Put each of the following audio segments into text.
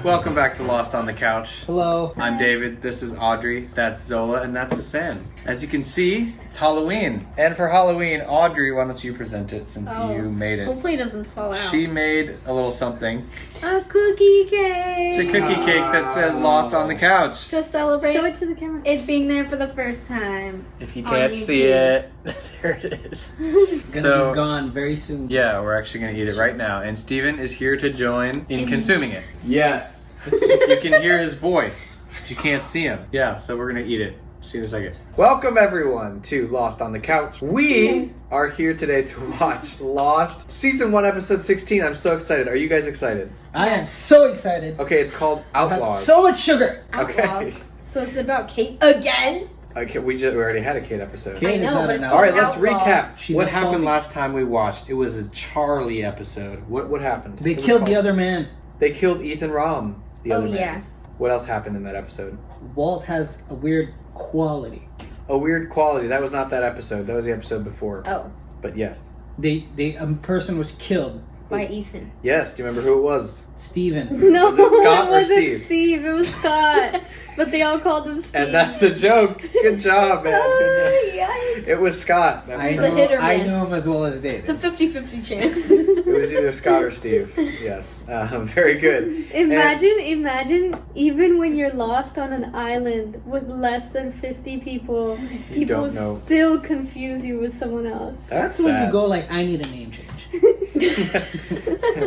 Welcome back to Lost on the Couch. Hello. I'm David, this is Audrey, that's Zola, and that's Hassan. As you can see, it's Halloween. And for Halloween, Audrey, why don't you present it since you made it? Hopefully it doesn't fall out. She made a little something. A cookie cake! It's a cookie cake that says Lost on the Couch. To celebrate Show it to the camera. it being there for the first time. If you On can't see YouTube. it, there it is. It's gonna So- be gone very soon. Yeah, we're actually gonna eat it right now. And Steven is here to join in consuming it. Yes. You can hear his voice, but you can't see him. Yeah, so we're gonna eat it. See you in a second. Welcome everyone to Lost on the Couch. We are here today to watch Lost Season 1 Episode 16. I'm so excited. Are you guys excited? I am so excited. Okay, it's called I've had Outlaws. so much sugar. Okay. Outlaws. So it's about Kate again? Okay, we already had a Kate episode. Kate I is know, not but an it's All right, outlaw. let's Outlaws. recap. She's What a happened phony. last time we watched? It was a Charlie episode. What happened? They What was it killed the called? other man. They killed Ethan Rom, the other man. Yeah. What else happened in that episode? Walt has a weird quality. A weird quality. That was not that episode. That was the episode before. Oh, But yes. A person was killed. by Ethan. Yes, do you remember who it was? Steven. No, Was it Scott or wasn't Steve? Steve. It was Scott. But they all called him Steve. And that's the joke. Good job, man. Good job. Yikes. It was Scott. I He's a know, hit or I miss. know him as well as David. It's a 50-50 chance. It was either Scott or Steve. Yes. Very good. Imagine, even when you're lost on an island with less than 50 people, You people don't know. still confuse you with someone else. That's when sad. you go like, I need a name change.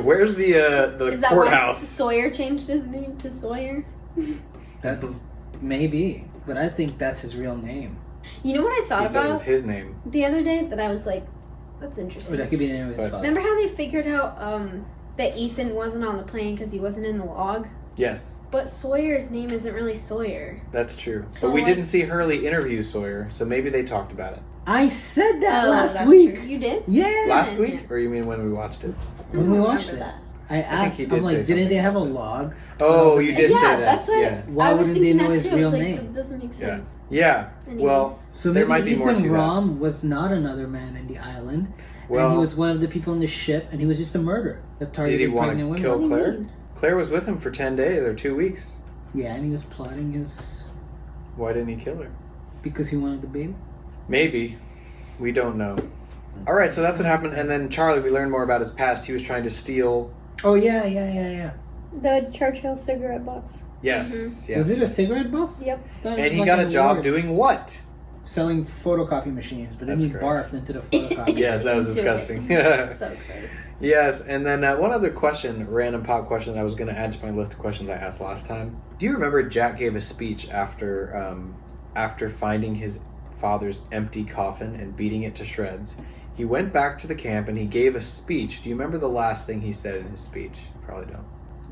Where's the Is that why courthouse? Sawyer changed his name to Sawyer? That's maybe, but I think that's his real name. You know what I He thought said it was about his name. the other day that I was like, that's Or interesting. that could be the name of his But- father. Remember how they figured out that Ethan wasn't on the plane because he wasn't in the log? Yes, But Sawyer's name isn't really Sawyer. that's true. So, but we like- didn't see Hurley interview Sawyer, so maybe they talked about it. I said that Oh, last that's week. true. You did? Yeah. Last week? Or you mean when we watched it? When we I don't watched remember it. that. I asked, he I'm did like, say didn't they something. have a log? Oh, you did Yeah, say that. that's what Yeah. Why I was wouldn't they thinking know that his too. I was real like, name? that doesn't make sense. Yeah. Well, Anyways. So there maybe might be more to Ethan that. Rom was not another man in the island, and Well, he was one of the people on the ship, and he was just a murderer that did targeted he want pregnant to women. kill What do you Claire? mean? Claire was with him for 10 days or 2 weeks. Yeah, and he was plotting his Why didn't he kill her? because he wanted the baby. Maybe. We don't know. Alright, so that's what happened. And then Charlie, we learned more about his past. He was trying to steal. Oh yeah. The Churchill cigarette box. Yes. Mm-hmm. Yes. Was it a cigarette box? Yep. I thought it And was he like got an a job award. doing what? selling photocopy machines, but then That's he correct. barfed into the photocopy. Yes, that was Into it. disgusting. So gross. Yes, and then one other question, random pop question that I was going to add to my list of questions I asked last time. Do you remember Jack gave a speech after finding his father's empty coffin and beating it to shreds? He went back to the camp and he gave a speech. Do you remember the last thing he said in his speech? Probably don't.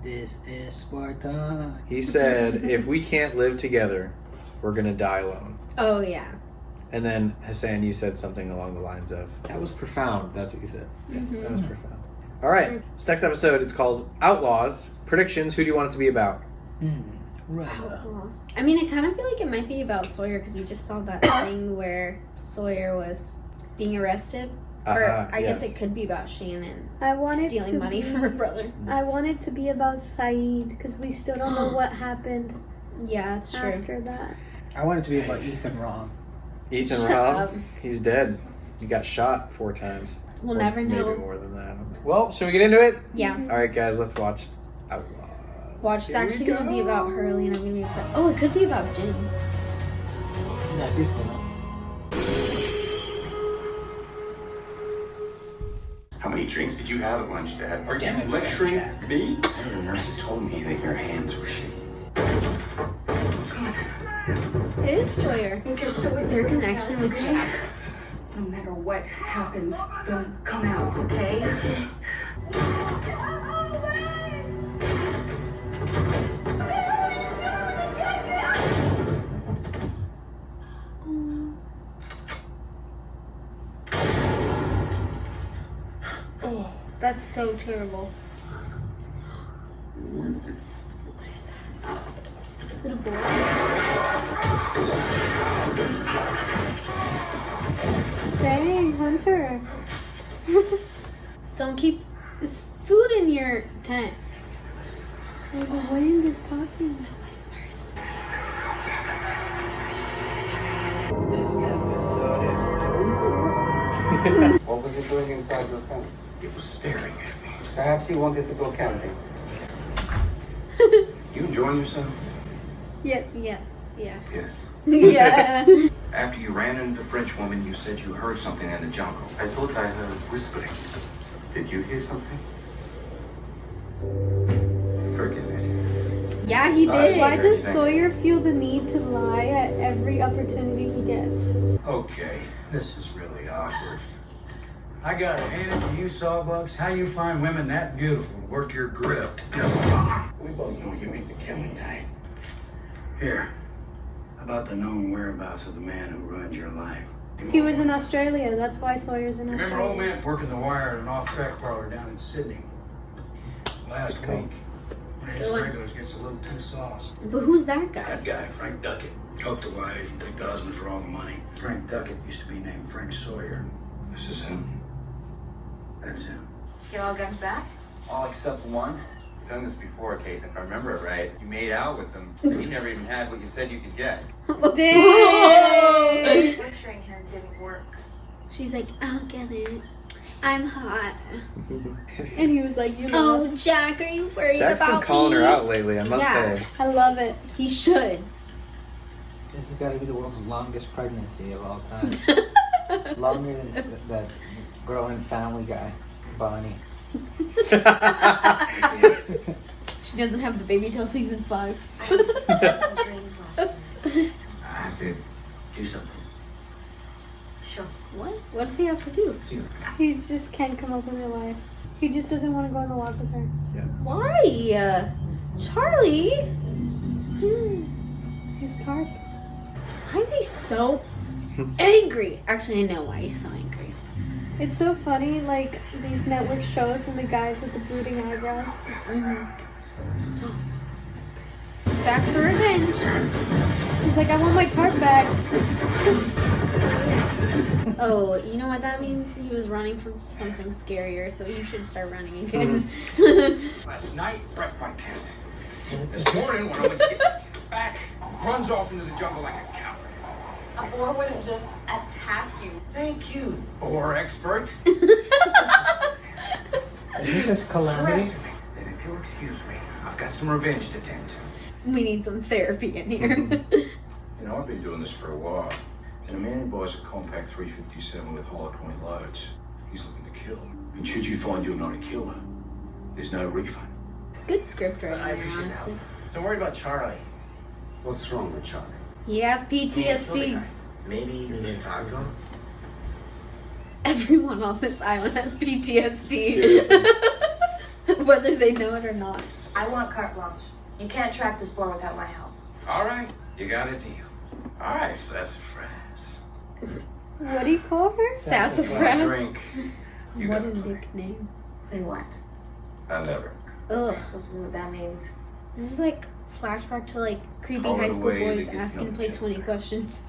This is Sparta. He said, if we can't live together, we're going to die alone. Oh, yeah. And then, Hassan, you said something along the lines of, that was profound. That's what you said. Yeah, that was profound. All right, this next episode, it's called Outlaws. Predictions, who do you want it to be about? Right. Outlaws. I mean, I kind of feel like it might be about Sawyer because we just saw that thing where Sawyer was being arrested. Or I guess it could be about Shannon I wanted stealing to money be, from her brother. I want it to be about Saeed because we still don't know what happened Yeah, that's true. after that. I want it to be about Ethan Rom. Ethan Shut Robb, up. he's dead. He got shot 4 times. We'll Or never know. Maybe more than that. Well, should we get into it? Yeah. All right, guys, let's watch Outlaws. Watch, it's Here we actually going to be go. about Hurley and I'm going to be upset. Oh, it could be about Jim. That'd be cool. How many drinks did you have at lunch, Dad? Are Damn you it, lecturing Jack. me? One of the nurses told me that your hands were shaking. It is Sawyer. Is there a connection with Jack? No matter what happens, don't come out, okay? Oh, that's so terrible. What is that? Is it a boy? Dang, Hunter. Don't keep this food in your tent. We're going This episode is so cool. What was it doing inside your pen? It was staring at me. Perhaps he wanted to go camping. You enjoying yourself? Yes. Yes. Yeah. Yes. Yeah. After you ran into the French woman, you said you heard something in the jungle. I thought I heard whispering. Did you hear something? Forget it. Yeah, he did. Why does Sawyer feel the need to lie at every opportunity he gets? Okay, this is really awkward. I gotta hand it to you, Sawbucks. How you find women that beautiful? Work your grill. We both know you ain't the killing type. Here, how about the known whereabouts of the man who ruined your life? He was in Australia. That's why Sawyer's in Remember old Australia. man working the wire at an off-track parlor down in Sydney? Last week, one of his regulars gets a little too sauce. But who's that guy? That guy, Frank Duckett, choked the wife and took the husband for all the money. Frank Duckett used to be named Frank Sawyer. This is him. That's him. Did you get all guns back? All except one. You've done this before, Kate, and if I remember it right, you made out with him. You never even had what you said you could get. Dang! Butchering him didn't work. She's like, I'll get it. I'm hot. And he was like, you Oh, lost. Jack, are you worried Jack's about been calling me? her out lately, I must Yeah. say. I love it. He should. This has got to be the world's longest pregnancy of all time. Longer than that girl in Family Guy, Bonnie. She doesn't have the baby till season 5. I had some dreams last night. I have to do something. Sure. What? What does he have to do? He just can't come up with a lie. He just doesn't want to go on a walk with her. Why? Charlie? He's tarp. Why is he so angry? Actually, I know why he's so angry. It's so funny, like these network shows and the guys with the brooding eyebrows. He's back for revenge. He's like, I want my tarp back. Oh, you know what that means? He was running from something scarier, so you should start running again. Last night, wrecked my tent. This morning, when I went to get back, runs off into the jungle like a coward. A boar wouldn't just attack you. Thank you, boar expert. Is this his calamity? Then if you'll excuse me, I've got some revenge to tend to. We need some therapy in here. You know, I've been doing this for a while. And a man who buys a compact 357 with hollow point loads, he's looking to kill. And should you find you're not a killer, there's no refund. Good script writing, I appreciate honestly. So I'm worried about Charlie. What's wrong with Charlie? He has PTSD. Maybe you should talk to him. Everyone on this island has PTSD. Seriously. Whether they know it or not. I want carte blanche. You can't track this boar without my help. All right, you got a deal. All right, sassafras. What do you call her? Sassafras. Drink. You What got a a play. nickname. Play what? I never. I'm Ugh. supposed to know what that means. This is like flashback to like creepy Call it high a school way to boys get asking to no play check. 20 questions.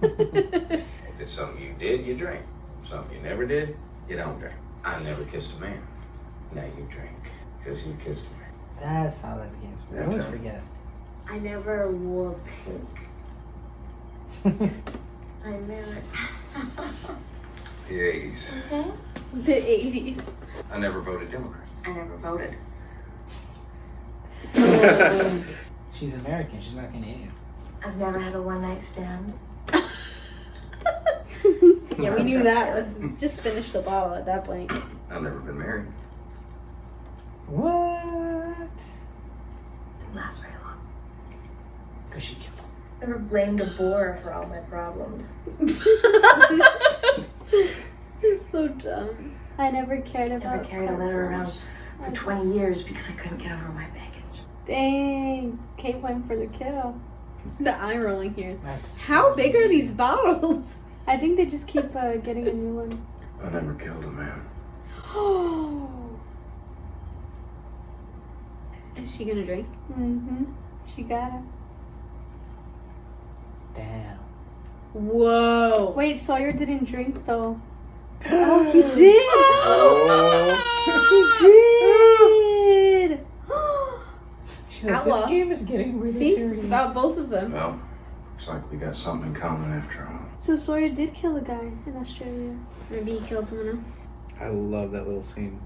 If it's something you did, you drink. Something you never did, you don't drink. I never kissed a man. Now you drink, because you kissed a man. That's how that begins. I always forget. I never wore pink. I never. The 80s. Okay. The 80s. I never voted Democrat. I never voted. She's American. She's not Canadian. I've never had a one-night stand. Yeah, we knew that was just finished the bottle at that point. I've never been married. What? Didn't last very long. Because she killed him. Never blamed a boar for all my problems. It's so dumb. I never cared about. Never carried a letter around I for just- 20 years because I couldn't get over my baggage. Dang, Kate went for the kill. The eye rolling here is. That's How big are these bottles? I think they just keep getting a new one. I never killed a man. Is she gonna drink? She got it. Damn. Whoa. Wait, Sawyer didn't drink though. Oh, he did. He did. She's like, Outlaws. this game is getting really See? serious. It's about both of them. Well, Looks like we got something in common after all. So Sawyer did kill a guy in Australia. Maybe he killed someone else. I love that little scene.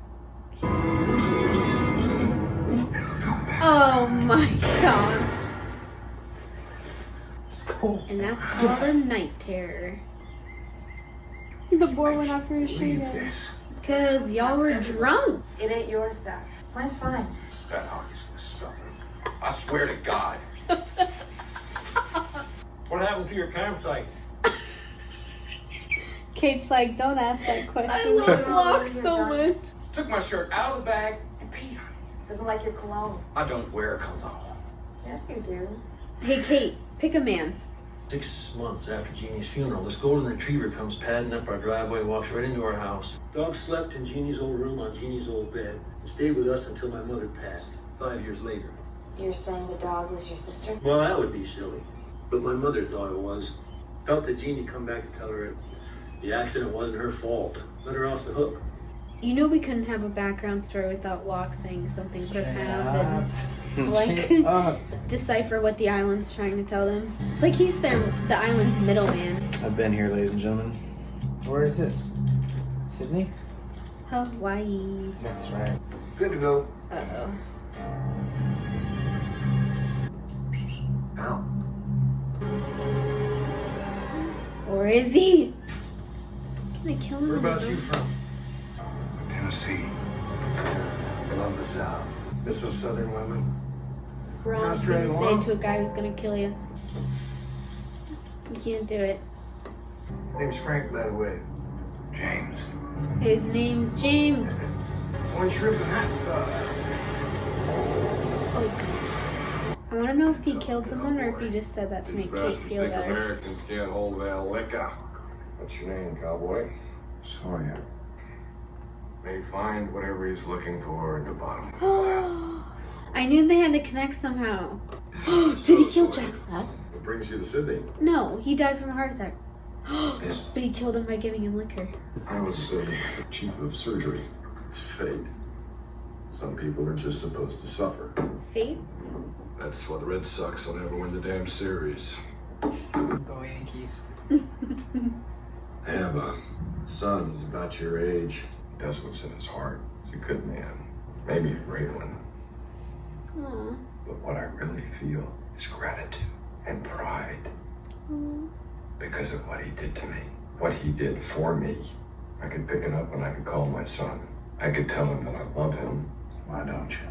Oh my gosh. It's cool. And that's called a night terror. The boy went out for his Leave shit. this. Because y'all were drunk. It ain't your stuff. Mine's fine. That hockey's gonna suffer. I swear to God. What happened to your campsite? Kate's like, don't ask that question. I love Locke so much. Took my shirt out of the bag and peed on it. Doesn't like your cologne. I don't wear cologne. Yes, you do. Hey, Kate, pick a man. 6 months after Jeannie's funeral, this golden retriever comes padding up our driveway and walks right into our house. Dog slept in Jeannie's old room on Jeannie's old bed and stayed with us until my mother passed 5 years later. You're saying the dog was your sister? Well, that would be silly. But my mother thought it was. Felt that Jeannie come back to tell her the accident wasn't her fault. Let her off the hook. You know we couldn't have a background story without Locke saying something profound and like Up. decipher what the island's trying to tell them. It's like he's the island's middleman. I've been here, ladies and gentlemen. Where is this? Sydney? Hawaii. That's right. Good to go. Uh-oh. Out. Or is he? Can I kill him? Where with about his you own- from? Tennessee. Love the South. Miss those Southern women. Wrong thing Australia to long? say to a guy who's gonna kill you. You can't do it. Name's Frank, by the way. James. His name's James. One shrimp and hot sauce. Oh, he's coming. I want to know if he killed someone or if he just said that to make Kate feel better. Americans can't hold that liquor. What's your name, cowboy? Sawyer. May find whatever he's looking for at the bottom of the glass. I knew they had to connect somehow. Did he kill Jack's dad? What brings you to Sydney? No, he died from a heart attack. Yes. But he killed him by giving him liquor. I was chief of surgery. It's fate. Some people are just supposed to suffer. Fate? That's why the Red Sox will never win the damn series. Go Yankees. I have a son who's about your age. He does what's in his heart. He's a good man. Maybe a great one. Aw. But what I really feel is gratitude and pride. Because of what he did to me. What he did for me. I could pick it up and I could call my son. I could tell him that I love him. Why don't you?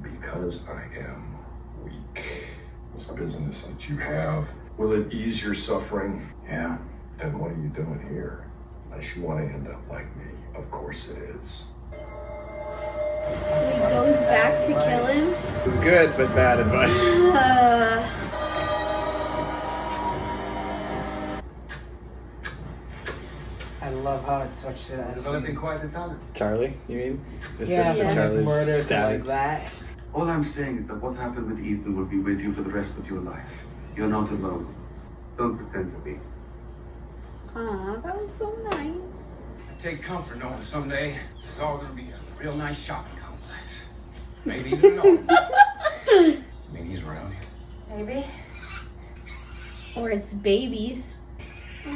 Because I am weak. This business that you have, will it ease your suffering? Yeah. Then what are you doing here? Unless you want to end up like me. Of course it is. So he goes back to kill him? It was good, but bad advice. I love how it switched to that Developing scene. quite the talent. Charlie, you mean? This Yeah, was the from Charlie's murder to static. like that. All I'm saying is that what happened with Ethan will be with you for the rest of your life. You're not alone. Don't pretend to be. Aw, that was so nice. I take comfort knowing someday this is all gonna be a real nice shopping complex. Maybe even an automobile. I mean, he's around here. Maybe. Or it's babies. I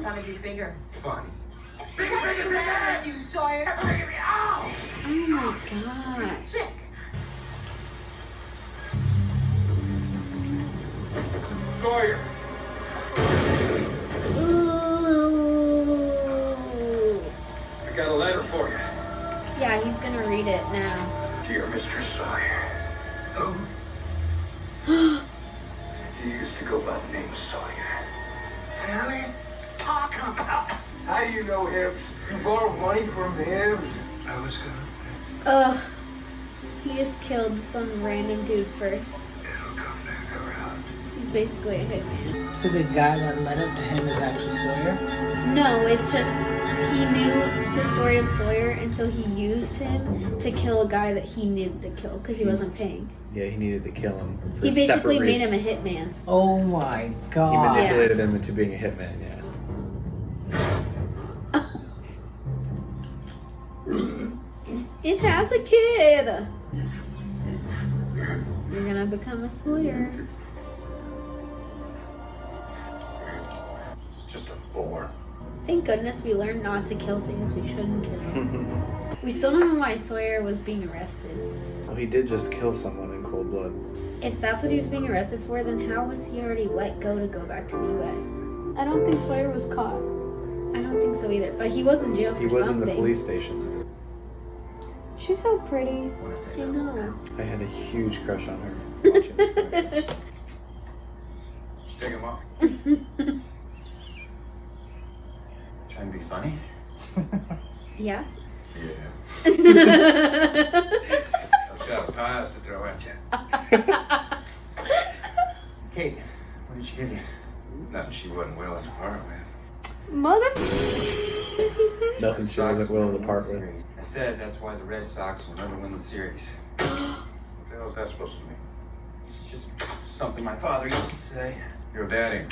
thought it'd be bigger. Fun. You Sawyer. Oh my gosh. Sick. Sawyer. Ooh. I got a letter for you. Yeah, he's gonna read it now. Dear Mr. Sawyer. Oh. He used to go by the name of Sawyer. What are you talking about? How do you know him? You borrowed money from him? I was gonna. Ugh. He just killed some random dude for. It'll come back around. He's basically a hitman. So the guy that led up to him is actually Sawyer? No, it's just he knew the story of Sawyer, and so he used him to kill a guy that he needed to kill because he wasn't paying. Yeah, he needed to kill him. For He basically separate made him reasons. a hitman. Oh my He god. manipulated him into being a hitman, yeah. It has a kid. You're gonna become a Sawyer. It's just a bore. Thank goodness we learned not to kill things we shouldn't kill. We still don't know why Sawyer was being arrested. Well, he did just kill someone in cold blood. If that's what he was being arrested for, then how was he already let go to go back to the U.S.? I don't think Sawyer was caught. I don't think so either. But he was in jail for He was something. in the police station. She's so pretty. I know. I had a huge crush on her. Watching this movie. Just take him up. Trying to be funny? Yeah. Yeah. I've got pies to throw at you. Kate, what did she give you? Nothing she wasn't willing to part with. Mother. Nothing she wasn't willing to part with. I said that's why the Red Sox will never win the series. What the hell is that supposed to mean? It's just something my father used to say. Your daddy.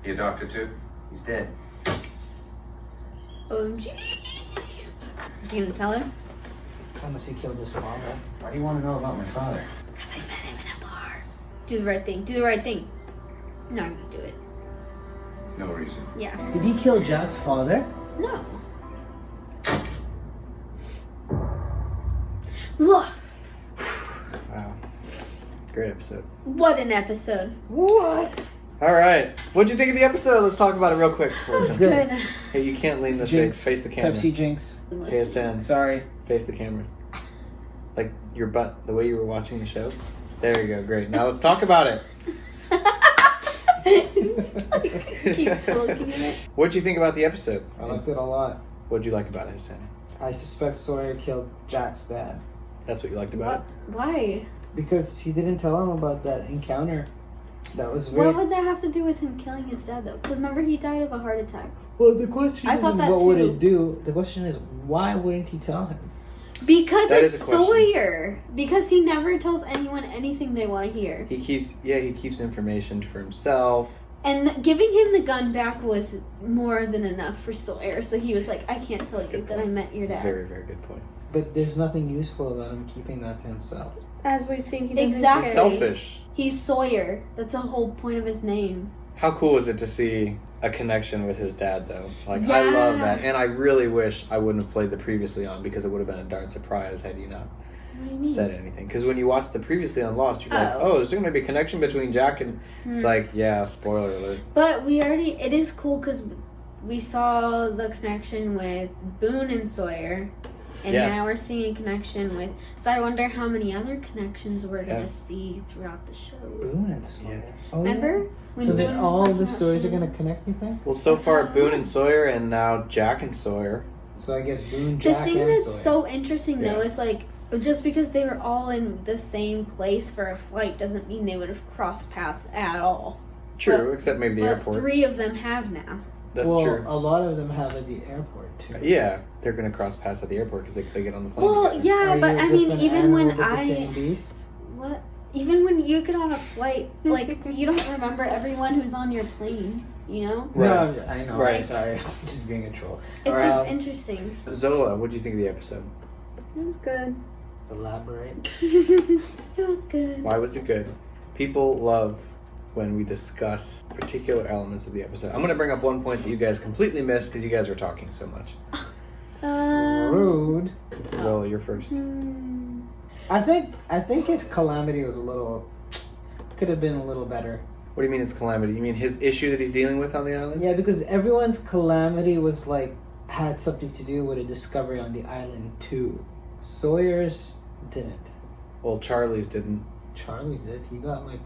He a doctor too? He's dead. OMG. Is he gonna tell her? Unless he killed his father. Why do you want to know about my father? Because I met him in a bar. Do the right thing. Do the right thing. Not gonna do it. No reason. Yeah. Did he kill Jack's father? No. Lost. Wow. Great episode. What an episode. What? All right. What'd you think of the episode? Let's talk about it real quick. That was good. good. Hey, you can't lean this Jinx. face the camera. Pepsi Jinx. Hey, Hassan. Sorry. Face the camera. Like your butt, the way you were watching the show. There you go. Great. Now let's talk about it. Keeps looking at it. What'd you think about the episode? I liked it a lot. What'd you like about it, Hassan? I suspect Sawyer killed Jack's dad. That's what you liked about What? Why? Because he didn't tell him about that encounter. That was very... What would that have to do with him killing his dad, though? Because remember, he died of a heart attack. Well, the question I thought isn't that what would too. it do. The question is, why wouldn't he tell him? Because That it's is a question. Sawyer. Because he never tells anyone anything they want to hear. it? He keeps information for himself. And giving him the gun back was more than enough for Sawyer. So he was like, I can't tell That's a you good that I point. met your dad. Very, very good point. But there's nothing useful about him keeping that to himself. As we've seen, he doesn't Exactly. He's care. selfish. He's Sawyer. That's the whole point of his name. How cool was it to see a connection with his dad, though? Like, Yeah. I love that. And I really wish I wouldn't have played the Previously On, because it would have been a darn surprise had you not What do you mean? said anything. Because when you watch the Previously On Lost, you're like, Oh. oh, is there going to be a connection between Jack and... It's like, yeah, spoiler alert. But it is cool because we saw the connection with Boone and Sawyer. And Yes. now we're seeing a connection with... So I wonder how many other connections we're going to Yes. see throughout the show. Boone and Sawyer. Yes. Oh, Remember? Yeah. When So Boone then was all talking the about stories are Shannon? going to connect, you think? Well, so That's far, how- Boone and Sawyer, and now Jack and Sawyer. So I guess Boone, The Jack, thing and that's Sawyer. so interesting, though, Yeah. is like... Just because they were all in the same place for a flight doesn't mean they would have crossed paths at all. True, But- except maybe the But airport. 3 of them have now. That's well, true. a lot of them have at the airport, too. Yeah, they're going to cross paths at the airport because they get on the plane Well, together. yeah, Are but you a I mean, different even when animal but the I... same beast? What? Even when you get on a flight, like, you don't remember everyone who's on your plane, you know? Right. No, I know. Right. Sorry, I'm just being a troll. It's Or, just interesting. Zola, what do you think of the episode? It was good. elaborate. It was good. Why was it good? People love when we discuss particular elements of the episode. I'm going to bring up one point that you guys completely missed because you guys were talking so much. Rude. Zola, you're first. I think his calamity was a little... Could have been a little better. What do you mean his calamity? You mean his issue that he's dealing with on the island? Yeah, because everyone's calamity was like... Had something to do with a discovery on the island, too. Sawyer's didn't. Well, Charlie's didn't. Charlie's did. He got like...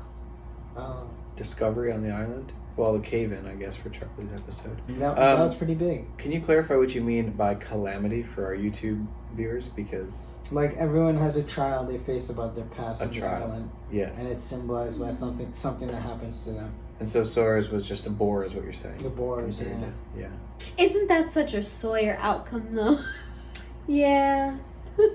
Discovery on the island? Well, the cave-in, I guess, for Charlie's episode. That was pretty big. Can you clarify what you mean by calamity for our YouTube viewers? Because... Like, everyone has a trial they face about their past A on the trial. island. Yes. And it's symbolized by something that happens to them. And so Sawyer's was just a bore, is what you're saying? The boars, yeah. Considered it. Yeah. Isn't that such a Sawyer outcome, though? Yeah.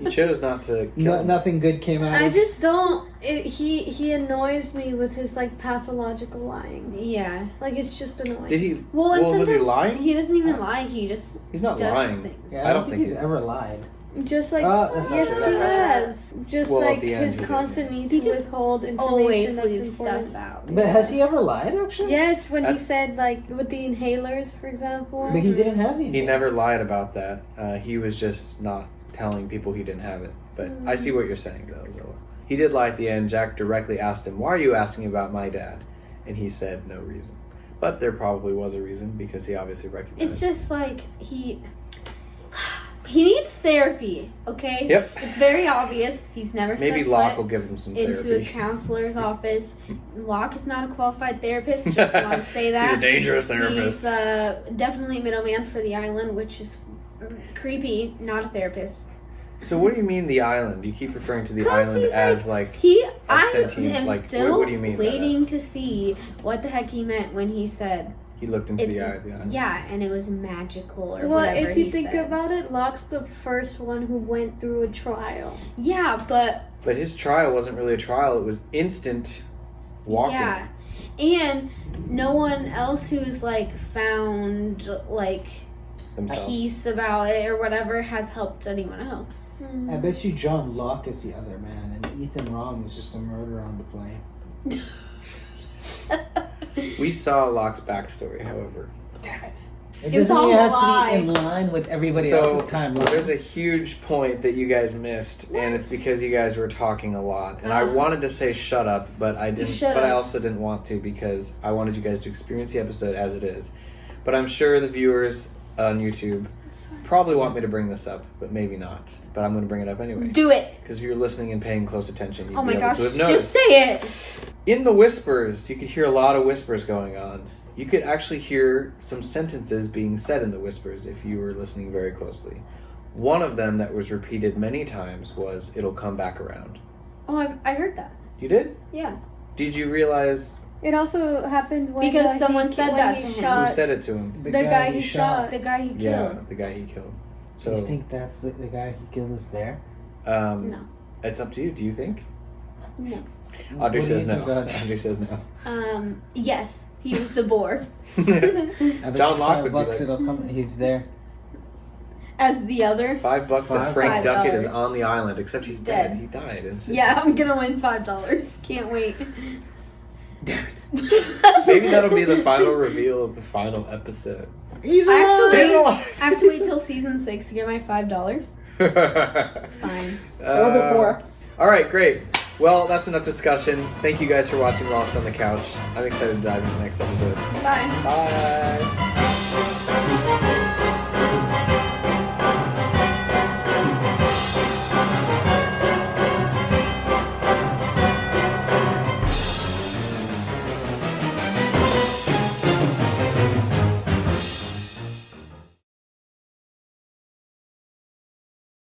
He chose not to kill No, him. nothing good came out I of it. just don't. He annoys me with his like pathological lying. Yeah. Like it's just annoying. Did he... Well, and was he sometimes lying? He doesn't even lie. He just He's not does lying. things. Yeah, I don't think he's ever lied. Just like that's not yes, true. he That's not has. Just Well, at like the end, his he did. constant need He to just withhold information Always that's leave important. stuff out. But has he ever lied, actually? Yes, when he That's- said like with the inhalers, for example. But he didn't have any. He never lied about that. He was just not telling people he didn't have it. But I see what you're saying, though, Zola. He did lie at the end. Jack directly asked him, "Why are you asking about my dad?" And he said no reason. But there probably was a reason because he obviously recognized. It's just like he needs therapy. Okay. Yep. It's very obvious. He's never Maybe set Locke foot will give him some into a therapy. counselor's office. Locke is not a qualified therapist. Just want to say that. He's a dangerous therapist. He's definitely a middleman for the island, which is creepy. Not a therapist. So what do you mean the island? You keep referring to the 'Cause island he's as like I sentient- am like, still what do you mean by that? waiting to see what the heck he meant when he said he looked into it's the eye of the island. yeah, and it was magical or Well, whatever if you he think said. about it, Locke's the first one who went through a trial. Yeah, but But his trial wasn't really a trial. It was instant walking. yeah, and no one else who's like found like Themselves. peace about it or whatever has helped anyone else. I bet you John Locke is the other man, and Ethan Rom was just a murderer on the plane. We saw Locke's backstory, however. Damn it. It It was doesn't all mean it a has to lie. be in line with everybody So else's timeline. there's a huge point that you guys missed, and it's because you guys were talking a lot. And I Ugh. wanted to say shut up, but I didn't. should've. But I also didn't want to because I wanted you guys to experience the episode as it is. But I'm sure the viewers on YouTube probably want me to bring this up, but maybe not. But I'm going to bring it up anyway. Do it. Because if you're listening and paying close attention, you'd Oh be my able gosh, to have just noticed. say it. In the whispers, you could hear a lot of whispers going on. You could actually hear some sentences being said in the whispers if you were listening very closely. One of them that was repeated many times was, "It'll come back around." Oh, I heard that. You did? Yeah. Did you realize It also happened when Because someone he, said when that he to him. who shot said it to him? the guy he shot. The guy he killed. Yeah, the guy he killed. Do you So, think that's the guy who killed us there? No. It's up to you. Do you think? No. Audrey What do says you no. think about Audrey says no. Yes, he was the boar. I bet John you Locke would be $5 like- it'll come. He's there. As the other. $5 that $5. Frank Duckett is $5. on the island, except he's He's dead. dead. He died. In Yeah, I'm gonna win $5. Can't wait. Damn it. Maybe that'll be the final reveal of the final episode. He's I have to alive. wait. I have to wait till season 6 to get my $5. Fine. Or before. All right, great. Well, that's enough discussion. Thank you guys for watching Lost on the Couch. I'm excited to dive into the next episode. Bye. Bye.